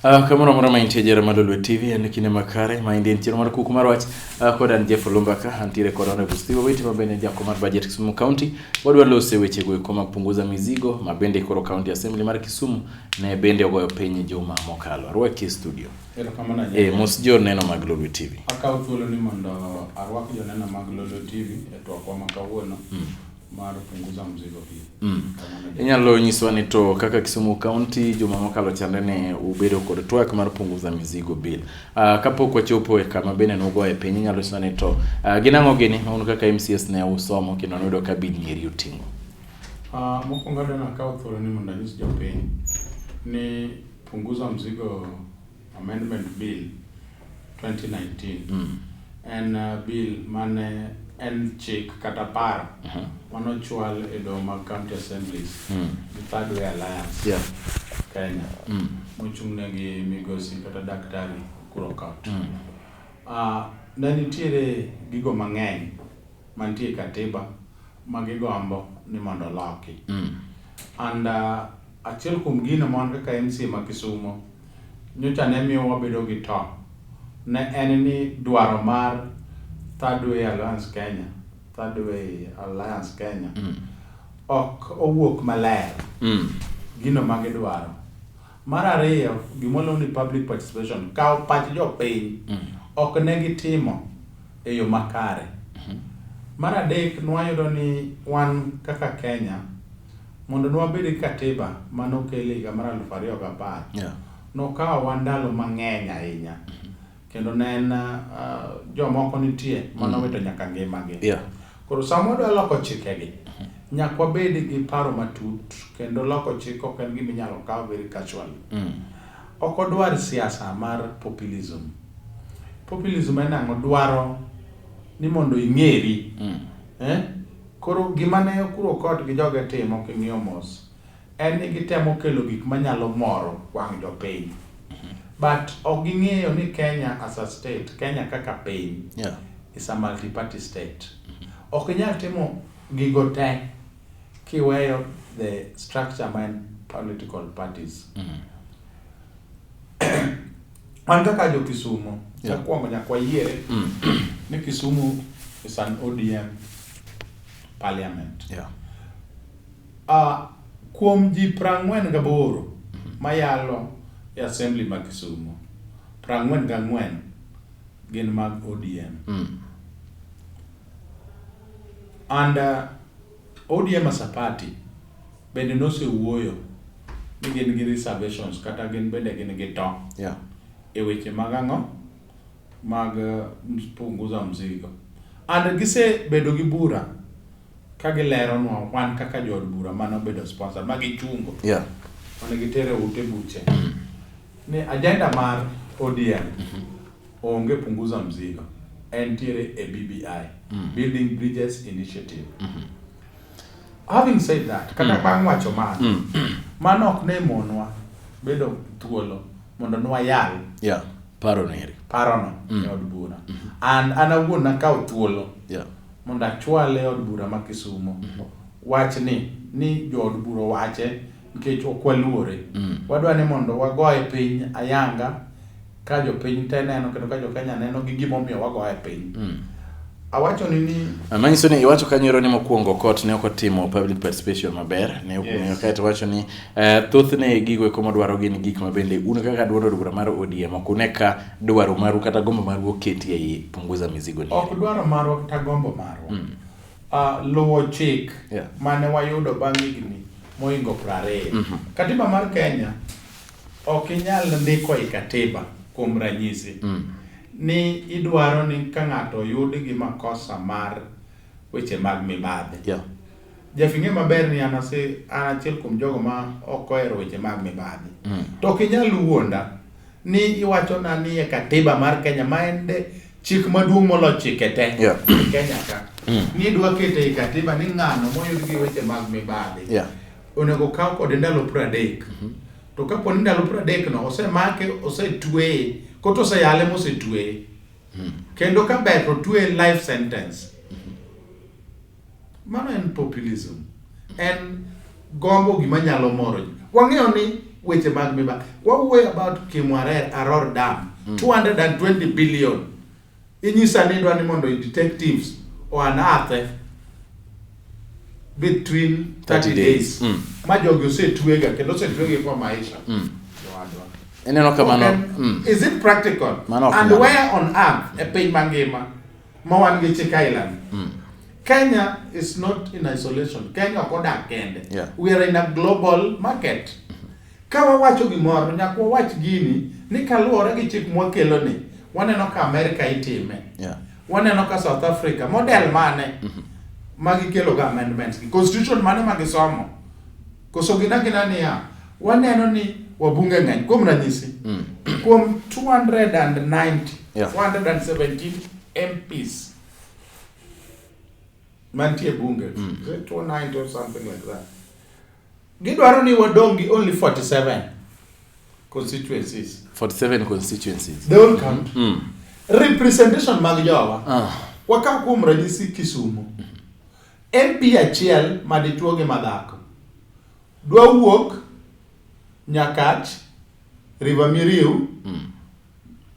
Kamoro moro maintie jera Malolwe TV en kine makare ma indien chiro mar kuku mar wach kod an Jeff Lumbaka antiere kod Honorable Steve Witi ma bende jako mar budget Kisumu County wadwa lose weche go koma punguza mizigo ma bende koro County Assembly mar Kisumu ne bende ogoyo piny juma mokalo arwaki studio mos jo neno mag Lolwe TV akaw thuolo ni mondo arwak jo neno mag Lolwe TV e twak wa makawuono mar punguza mzigo hii. Inyalo nyiswa ni to kaka Kisumu County juma mokalo chande ne ubedo kod twak mar punguza mizigo bill. Kapok wachopo e kama bene nogoye piny inyalo nyiswa ni to ginang'o gini un kaka MCS ne usomo kendo noyudo ka bill ni uting'o. Mokwongo dana akaw thuolo ni mondo anyis jopiny ni punguza mzigo amendment bill 2019 en bill mane en chik kata paro mano chwal e do mag county assemblies the Third Way Alliance Kenya mochung'ne gi migosi kata daktari Kurokot. Ne nitiere gigo mang'eny mantie katiba magigombo ni mondo loki and achiel kuom gino mon kaka MC ma Kisumu nyocha ne miyo wabedo gi to ne en ni dwaro mar Third Way Alliance Kenya ok owuok maler gino magidwaro. Mar ariyo gimolo ni public participation kaw pach jopiny ok ne gitimo e yo makare. Mar adek nwayudo ni wan kaka Kenya mondo nwabed katiba manokele higa mar 2010 nokawo wan ndalo mang'eny ahinya kendo ne en jomoko nitie manowito nyaka ngimagi. Koro sama wadwa loko chikegi nyaka wabed gi paro matut kendo loko chik ok en gima inyalo kaw very casually. Ok odwar siasa mar populism. Populism en ang'o? Dwaro ni mondo ing'eri. Koro gima ne Kurokot gi joge timo king'iyo mos en ni gitemo kelo gik manyalo moro wang' jopiny. But ok ging'eyo ni Kenya as a state, Kenya kaka piny is a multi-party state. Ok inyal timo gigo te kiweyo the structure man political parties. An kaka jo Kisumu chakwongo nyaka wayiere ni Kisumu is an ODM parliament. Kuom ji 48 mayalo e assembly mag Kisumu 44 gin mag ODM. And ODM as a party bende nosewuoyo ni gin gi reservations kata gin bende gin gi to e weche mag ang'o mag punguza mzigo. And gise bedo gi bura ka gilero nwa wan kaka jod bura mano bedo sponsor magichungo mane gitere ute buche ni agenda mar ODM onge punguza mzigo entiere e BBI Building Bridges Initiative. Having said that kata bang' wacho mano ok ne monwa bedo thuolo mondo nwayal parono e od bura and an awuon nakaw thuolo mondo achwale od bura ma Kisumu wach ni jo od bura wache nikech ok waluore. Wadwa ni mondo wagoye piny ayanga ka jopiny te neno kendo ka jo Kenya neno gi gimomiyo wagoye piny. Awacho ni manyiso ni iwacho kanyero ni mokwongo kot ne okotimo public participation maber ne okumiyo kaeto wacho ni thothne gigo kuma dwaro gin gik ma bende un kaka dwaro bura mar ODM ok une ka dwaro maru kata gombo maru oketi ei punguza mizigo ni. Ok dwaro maru kata gombo maru. Luwo chik mane wayudo bang' higni moingo 20. Katiba mar Kenya ok inyal ndiko i katiba kuom ranyisi ni idwaro ni ka ng'ato yudi gi makosa mar weche mag mibadhi. Jafing'e maber ni an achiel kuom jogo ma ok ohero weche mag mibadhi. To ok inyal wuonda ni iwacho na ni e katiba mar Kenya ma en chik maduong' molo chike te Kenya ka ni idwa kete i katiba ni ng'ano moyud gi weche mag mibadhi onego kaw kod ndalo 30. To kapo ni ndalo 30 no osemake osetweye koto oseyale mosetweye kendo ka ber to tweye life sentence. Mano en populism. En gombo gima nyalo moro. Wang'eyo ni weche mag mibadhi. Wawuoyo about Kimwarer Aror Dam, 220 billion. Inyisa ni dwani mondo detectives unearth between 30 days. Ma jogi osetwega kendo osetwege kwa maisha. Eneno kamano. Is it practical? And where on earth, e piny mangima, ma wan gi Chik Island? Kenya is not in isolation. Kenya ok odak kende. We are in a global market. Ka wawacho gimoro, nyaka wawach gini ni kaluwore gi chik mwakelo ni, waneno ka America itime. Waneno ka South Africa, model mane magikelo ga amendments. Constitution mane magisomo. Koso gina niya, waneno ni wabunge ng'eny. Kuom ranyisi, kuom 417 MPs mantie bunge, 290 or something like that. Gidwaro ni wadongi only 47 constituencies. 47 constituencies. They all count. Representation mag jowa. Wakaw kuom ranyisi Kisumu. MP achiel madichuo gi madhako dwa wuok Nyakach, River Miriu,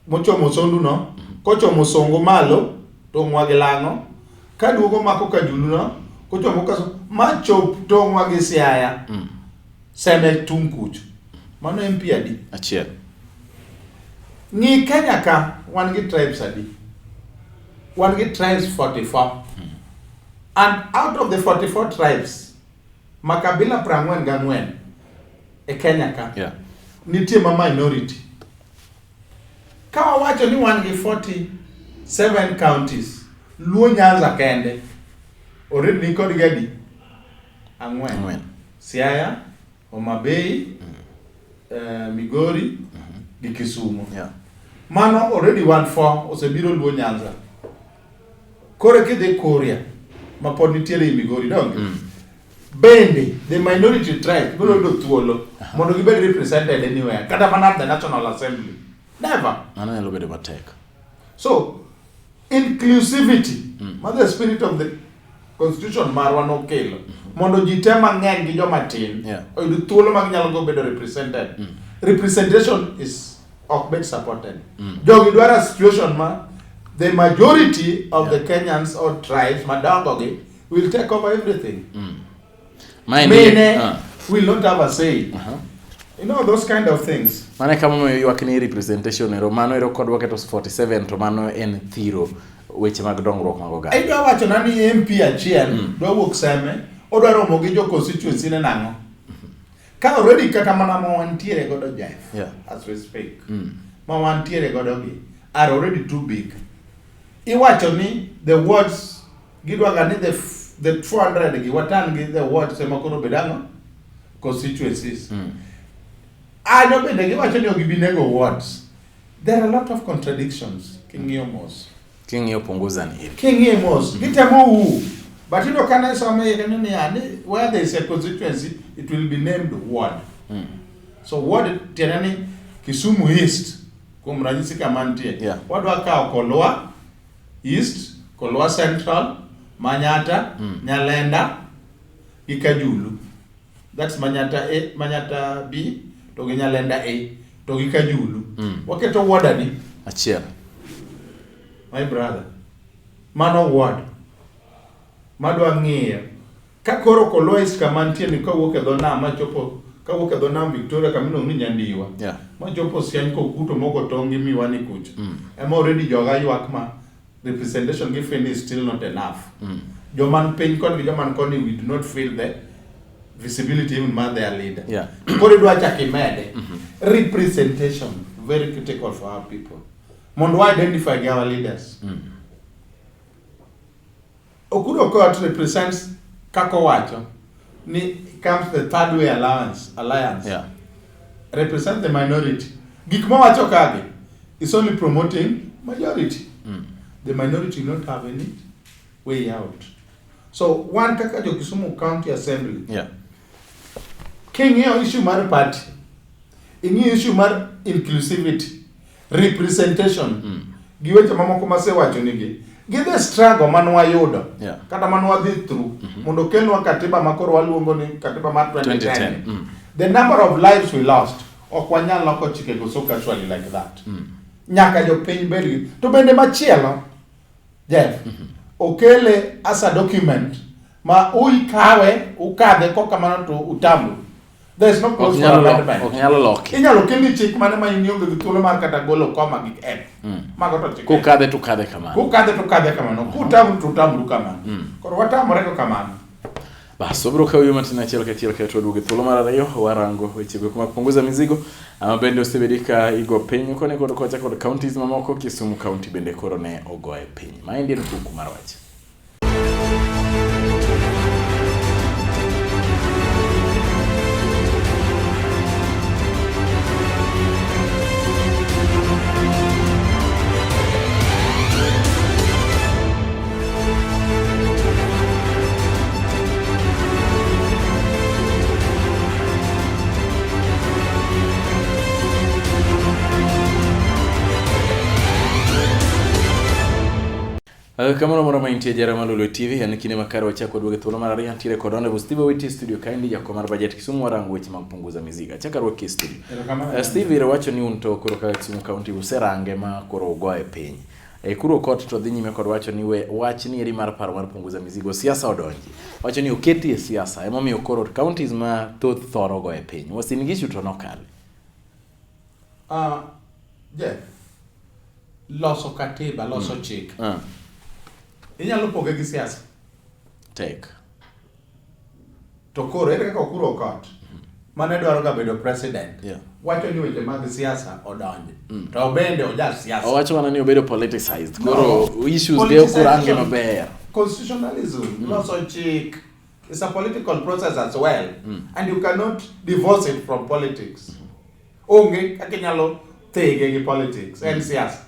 mochomo Sondu no, kochomo Songo malo, tong'wa gi Lang'o, ka duogo mako Kajulu no, kochomo kaso, machop tong'wa gi Siaya, Seme tung kucho. Mano MP adi? Achiel. Ng'i Kenya ka, wan gi tribes adi? Wan gi tribes 44. And out of the 44 tribes, makabila 44 e Kenya ka. Nitie ma minority. Ka wawacho ni wan gi 47 counties, Luo Nyanza kende, already ni kod gadi? 4. Siaya, Homa Bay, Migori, gi Kisumu. Mano already 1-4 osebiro Luo Nyanza. Kore kidhi Kuria, ma pod nitiere i Migori donge. Bende, the minority tribe, biro do thuolo, mondo gibed represented anywhere, kata mana at the National Assembly. Never. Ano nyalo bedo matek. So, inclusivity, the spirit of the constitution marwa nokelo, mondo ji te mang'eny gi joma tin, oyud thuolo mag nyalo go bedo represented. Representation is ok bet supported. Jogi dwaro situation ma the majority of the Kenyans or tribes madongogi will take over everything. Mene will not have a say. You know, those kind of things. Mane kama ywak ni representation ero mano ero kodwa keto 47 to mano en thiro weche mag dongruok mag oganda. Ai dwa wacho na ni MP achiel dwa wuok Seme, odwa romo gi jo constituency ne nango. Ka already kata mana ma wantiere godo Jeff, as we speak. Ma wantiere godo gi are already too big. Iwacho ni the wards gidwa ga ni the 400 gi watan gi the wards ema koro bedango constituencies. No bende giwacho ni ogibinego wards. There are a lot of contradictions. King'iyo mos. King'iyo punguza ni. King'iyo mos. Gitemo hu. But you know, can I say where there is a constituency, it will be named ward. So ward tianani Kisumu East, kumranyisi kamantie. Ward waka Kolwa East, Kolwa Central, Manyata, Nyalenda, Ikajulu. That's Manyata A, Manyata B, to Nyalenda A, to Ikajulu. Waketo ward adi? Achiel. My brother. Mano ward. Madwa ng'iyo. Ka koro Kolwa East kamantie ni kawuok e dho nam machopo kawuok e dho nam Victoria kamino ni Nyandiwa. Machopo Siany Kokuto mogo tongi miwani kucho. Ema already joga ywak ma representation given is still not enough. Joman piny kod gi joman koni we do not feel the visibility even man their leader. Koro dwa chaki mede. Representation very critical for our people. Mondo wa identify our leaders. Okudo Court represents kako wacho ni comes the third way alliance represent the minority. Gik ma wacho kage is only promoting majority. The minority don't have any way out. So one kaka jo Kisumu County Assembly. King issue mar party. Ingi issue mar inclusivity, representation. Giweche mamoko masewacho nigi. Give the struggle manwa yudo. Kata manwa dhi through. Mondo kelwa katiba makoro waluongo ni katiba mar 2010. The number of lives we lost, ok wanyal loko chike go so casually like that. Nyaka jopiny bedi, to bende machielo, Jeff, okele as a document, ma uikawe, ukadhe kokamano to utambu. There is no cause for amendment. Inyalo kelni chik mane ma inionge gi thuolo mar kata golo koma gi n. Mago to chik. Kukadhe to kadhe kamano. Kutambu to tambu kamano. Koro watamore ko kamano. Basi bro kwa hiyo matina chelo katika tuduge thuolo mar ariyo warango weche go kuma punguza mizigo ama bende osebedika igo piny kone kod kocha kod counties mamoko Kisumu County bende koro ne ogoye piny. Maendi en kuku mar wach. Kamano moro maintie jara Malolwe TV en kine makare wachako duoge thuolo mar ariyo antire kod Honorable Steve Owiti studio kaendi jako mar budget Kisumu warango weche mag punguza mizigo. Chaka ruoke studio. Steve ira wacho ni un to koro ka Kisumu County userange ma koro ugoye piny. Kuro kot to dhi nyime kod wacho ni wach ni eri mar paro mar punguza mizigo siasa odonji. Wacho ni oketi e siasa ema miyo koro counties ma thoth thoro goye piny. Wasin gishu to nokale. Jeff, loso katiba, loso chik. Inyalo poge gi siasa. Tek. To koro ere kaka okuro kot. Mane dwaro ga bedo president. Yeah. Wacho ni weche mag siasa odonje. To bende oja siasa. Wacho wana ni obedo politicized. Koro issues de okurange maber. Constitutionalism, loso chik, is a political process as well. And you cannot divorce it from politics. Onge kaka inyalo thege gi politics and siasa.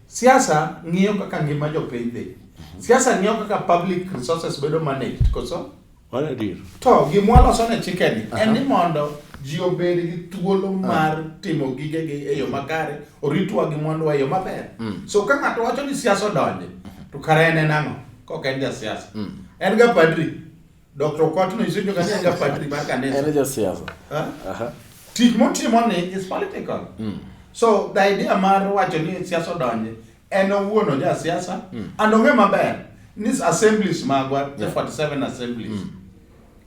Siasa ng'iyo kaka ngima jopiny dhi. Siasa ng'iyo kaka public resources bedo managed, koso? Wala dir. To gimwaloso ne chikeni, en ni mondo ji obed gi thuolo mar timo gigegi e yo makare, oritwa gi mwandu e yo maber. So ka ng'ato wacho ni siasa odonje, to kare en ang'o? Kok en ja siasa. En ga padri. Dr. Okotno isenjo ka en ga padri mar kanisa. En ja siasa. Tich motimo ni is political. So the idea mar wacho ni siasa odonje en owuono ja siasa and onge maber nis assemblies magwa the 47 assemblies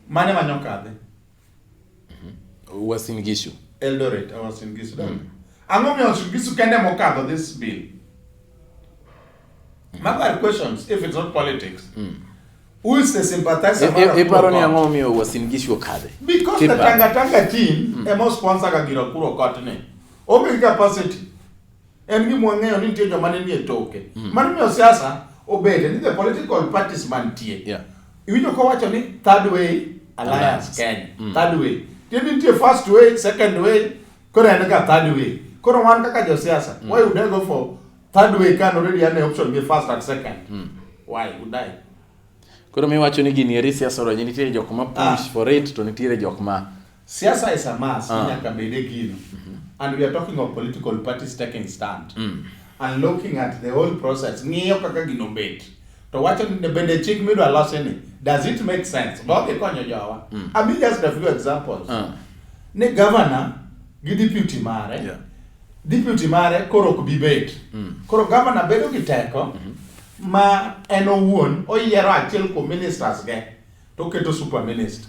mane manyo kadhe Uasin Gishu Eldoret Uasin Gishu ang'o miyo Uasin Gishu kende mokadho this bill. Magar questions if it's not politics. Who is the sympathizer? Iparo ni ang'o miyo Uasin Gishu okadhe? Because the Tanga team emo sponsor ga giro kuro kot ne. Obe capacity. En gi mwang'eyo ni nitie joma ne nie toke. Mano miyo siasa obede ni the political parties mantie. Yeah. Iwinjo ko wacho ni third way alliance Kenya. Third way. Tiende nitie first way, second way, koro en ga third way. Koro wan kaka jo siasa, why would I go for third way can already have an option be first and second? Why would I? Koro mi wacho ni gini eri siasa odonje nitie jok ma push for it to nitie jok ma siasa is a mass nyaka bede gino. And we are talking of political parties taking stand and looking at the whole process. Ng'iyo kaka gino bet. To wacho ni bende chik midwa losi ni, does it make sense? Boke konyo jowa. I mean just a few examples. Ne governor gi deputy mare. Yeah. Deputy mare koro ok bi bet. Koro governor bedo gi teko ma en owuon oyiero achiel kuom ministers ge to keto super minister.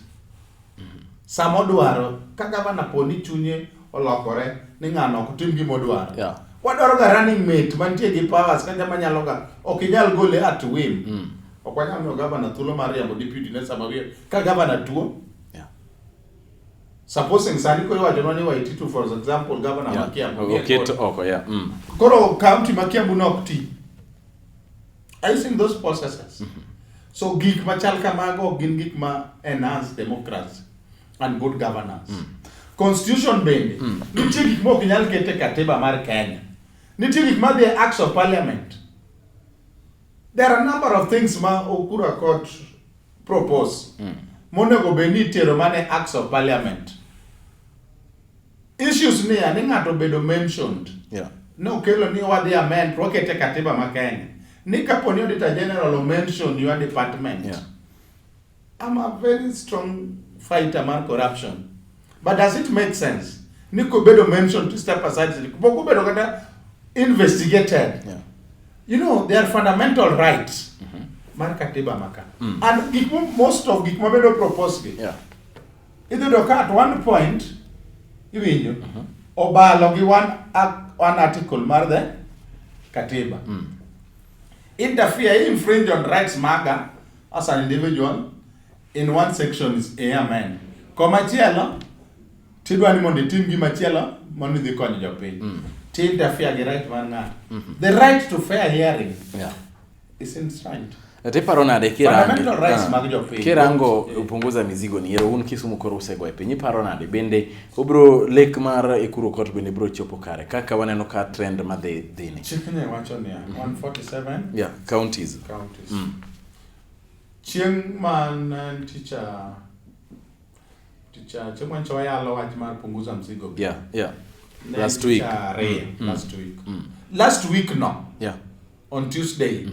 Samo dwaro ka governor poni chunye olokore ni ng'ano ok tim gima odwaro. Yeah. Wadwaro ga running mate mantie gi powers kanja manyalo ga ok inyal gole at whim. Ok wanyal miyo governor thuolo mar riembo deputy ne sama wiye ka governor tuo. Yeah. Supposing sani ko iwacho ni Waititu for example governor ma Kiambu. Okay to oko yeah. Koro county ma Kiambu nok ti. I think those processes. So gik machal kamago gin gik ma enhance democracy and good governance. Constitution bende nitie gik mok nyal kete katiba mar Kenya. Nitie gik ma the acts of parliament. There are a number of things ma Okura Court propose. Monego beni tero mane acts of parliament. Issues ni ani ng'ato bedo mentioned. Yeah. No kelo ni wadhi amend to wakete katiba ma Kenya. Ni kapo ni Auditor General will mention your department. Yeah. I'm a very strong fighter man corruption. But does it make sense? Niko bedo mentioned to step aside. Boko bedo kata investigated. Yeah. You know, they are fundamental rights. Mar katiba maka. And most of gikma bedo propose. Yeah. Either doka at one point, you obalo gi one article mar the katiba. Interfere, infringe on rights maga as an individual in one section is amen. Komachielo, tidwa ni mondo itim gima chielo mondo idhi konyo jopiny. Ti interfere gi right mar ng'ato. The right to fair hearing is enshrined. Paro nade Fundamental rights mag jopiny. Kirango upunguza mizigo ni ero un Kisumu koro usego e piny. Paro nade bende obro lek mar Ekuru Court bende bro chopo kare kaka waneno ka trend ma dhini. Chikne wacho ni 147 yeah, counties. Chieng' man teacher chieng' chowa yalo wach mar punguza mzigo. Yeah. Last week. Last week no. Yeah. On Tuesday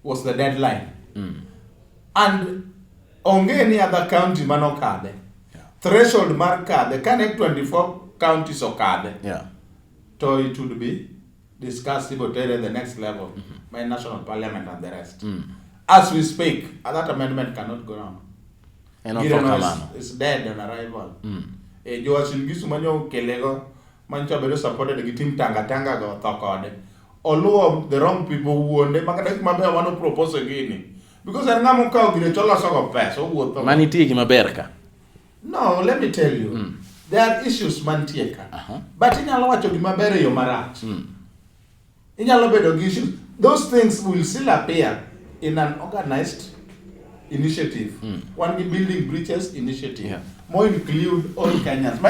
was the deadline. And onge any other county manokade. Threshold mar kade kane 24 counties okade. Yeah. So it would be discussed about the next level by national parliament and the rest. As we speak, that amendment cannot go on. It's dead on arrival. Joas Ngisu manyo kelego mancho bedo supported gi team tanga go thokode. Oluo the wrong people wuonde makada mabe wano propose gini. Because an ngamo ka gire chola soko pesa wuotho. Maniti gi maber ka. No, let me tell you. There are issues mantie ka. But inyalo wacho gima ber e yo marach. Inyalo bedo gi issues. Those things will still appear in an organized initiative. One building bridges initiative. More include all Kenyans.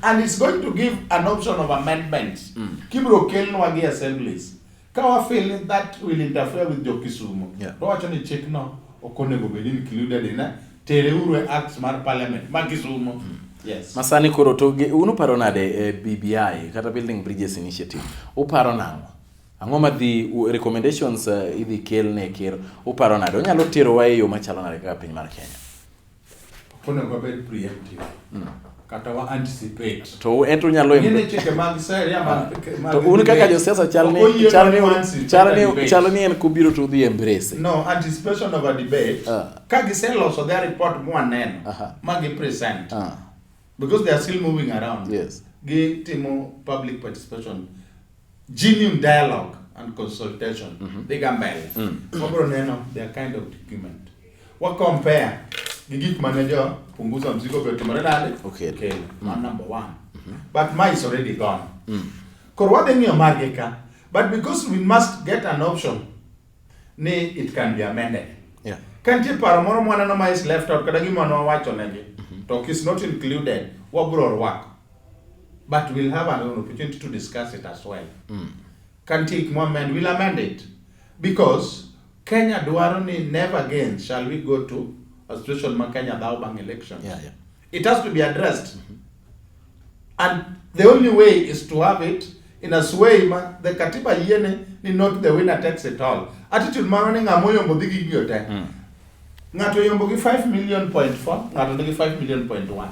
And it's going to give an option of amendments. Kibro kelno wagi assemblies. Kawa feel that will interfere with the Kisumu. Do actually check no okone go be included in Tereuru Acts mar Parliament. Kisumu. Yes. Masani koro to unu paro nade BBI kata Building Bridges Initiative. Uparo nango. Ang'o ma dhi recommendations idhi kel ne ker uparo nade onyalo tero wa e yo machalo nade kaka piny mar Kenya. Kono go be preemptive. Kata wa anticipate. To ento nyalo yene chike mag seria mag to un kaka josiasa chalni en kubiro to dhi embrace. No, anticipation of a debate. Ka giseloso their report mwaneno magi present. Because they are still moving around. Yes. Gi timo public participation. Genuine dialogue and consultation. They can mbele. Wabro neno their kind of document. What compare gigik manager punguza mzigo kwa timarade. Okay. Man number 1. But mine is already gone. Korwade ni margeka. But because we must get an option, it can be amended. Yeah. Can't you paramoro mwana no is left out kadagi mwana wacho nege. Talk is not included. Wabro work. But we'll have an opportunity to discuss it as well. Can take more men, we'll amend it. Because Kenya Duaroni never again shall we go to a situation where Kenya Daubang election. Yeah. It has to be addressed. And the only way is to have it in a way the Katiba yene ni not the winner takes it all. Attitude maroni ngamoyo mbodigi gyote. Ngato yombo gi 5 million point 4, ngato gi 5 million point 1.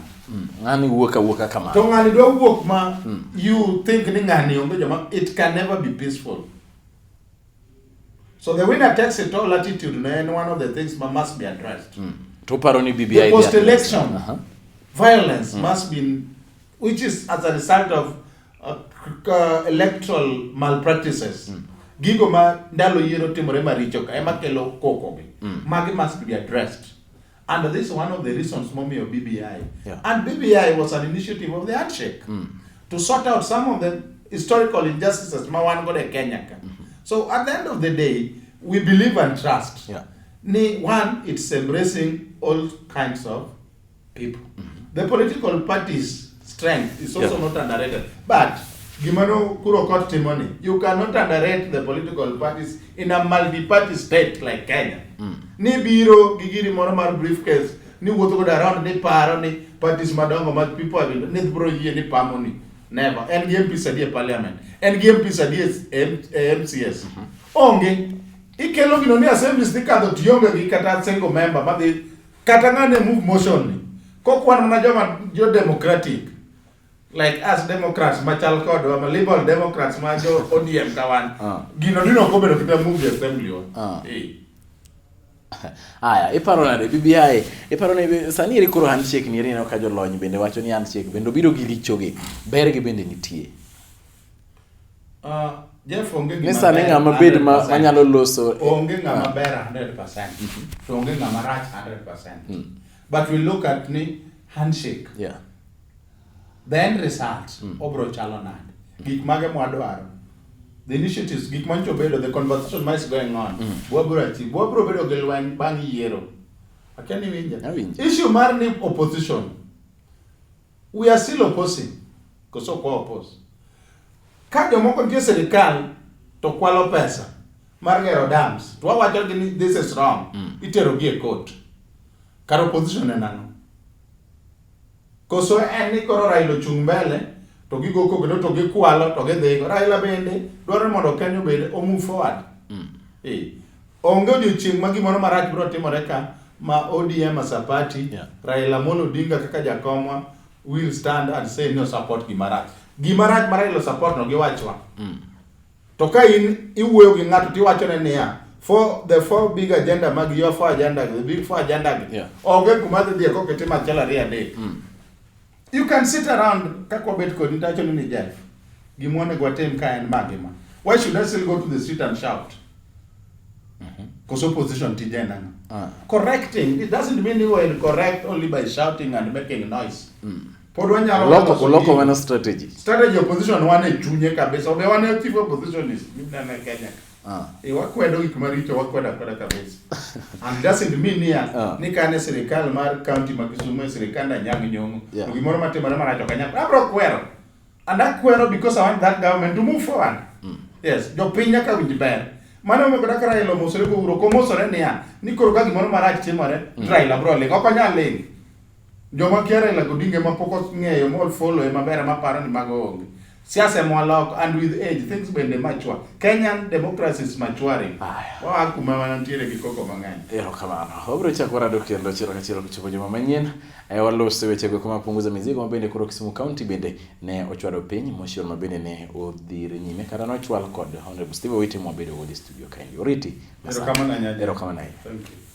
Ngani woka kama. To ngani do work ma you think ni ngani yombo jama it can never be peaceful. So the winner takes it all attitude and one of the things must be addressed. To paroni BBI. The post-election violence must be, which is as a result of electoral malpractices. Gigo ma ndalo yero timore maricho ka ema kelo koko gi. Magi must be addressed. And this is one of the reasons mommy of BBI. And BBI was an initiative of the handshake to sort out some of the historical injustices ma wan go de Kenya ka. So at the end of the day, we believe and trust. One, it's embracing all kinds of people. The political party's strength is also not underrated. But Gimano Kuro Court Timoni, you cannot underrate the political parties in a multi-party state like Kenya. Ni biro gigiri moromar briefcase, ni woto go around ni paro ni parties madongo mad people have ni bro ye ni pamoni. Never. NGMP sadie parliament. NGMP sadie MCS. Onge. Ikelo gino ni assemblies ni kadho tiyonge gi kata single member. But the katangane move motion ni. kokwan mana jo democratic like us Democrats machal kodwa ma Liberal Democrats ma jo ODM kawan gino dino ko bedo kita move assembly aya iparo nade BBI iparo ne sani rikoro handshake ni rino ka jolony bende wacho ni handshake bende biro gi richoge ber gi bende nitie Jeff onge gima sani ng'ama bed manyalo loso onge ng'ama ber 100% to onge ng'ama rach 100% but we look at ni handshake the end result obro chalo nade gik mage mwadwaro the initiatives gik mancho bedo the conversation is going on bro bedo gi lweny bang' yiero akeni winja issue mar ni opposition we are still opposing koso ko oppose ka jomoko nitie sirikal to kwalo pesa mar gero dams to wawacho ni this is wrong itero gi e court kar opposition en ang'o koso en ni koro Raila ochung' mbele to gigo kogno to gikwalo to gidhigo Raila bende dwaro mondo Kenya bende o move forward onge odiochieng' ma gimoro marach biro timore ka ma ODM as a party Raila Amolo Odinga kaka jakomwa will stand and say no support gimarach ma Raila support no giwachwa to ka in iwuoyo gi ng'ato tiwacho ne niya for the four big agenda mag your four agenda the big four agenda onge kuma dhi ko ketima chala ria de you can sit around kako bet kod ntacho ni Jeff gimone gwatem ka en magima why should I still go to the street and shout because opposition tijena correcting it doesn't mean you will correct only by shouting and making noise podwa nyalo loko wana strategy opposition wane chunye kabisa obe wane chief oppositionist mimi na Kenya wakwedo gik maricho wakweda kabisa and doesn't mean ni kane sirikal mar county ma Kisumu sirikal na nyang nyongo gimoro matimore maracho kanya abro kwero and akwero because I want that government to move forward yes jo pinya ka winj ber mano mo kaka Raila mosore go uro komosore ni koro ka gimoro marach timore Raila bro le ko nyal le joma kiara la godinge mapoko ng'eyo mo follow e maber maparo ni mago onge siasa mwalok and with age things bende mature Kenyan democracy is maturing wa kuma wanantiere gi koko mang'eny kamano obro chako rado kendo chiro ka chiro kuchopo joma manyien walose weche go kuma punguza mizigo mabende koro Kisumu County bende ne ochwado piny mochiel mabende ne odhir nyime kata no chwal kod Honorable Steve Owiti mwabedo go di studio kaendi oriti erokamano thank you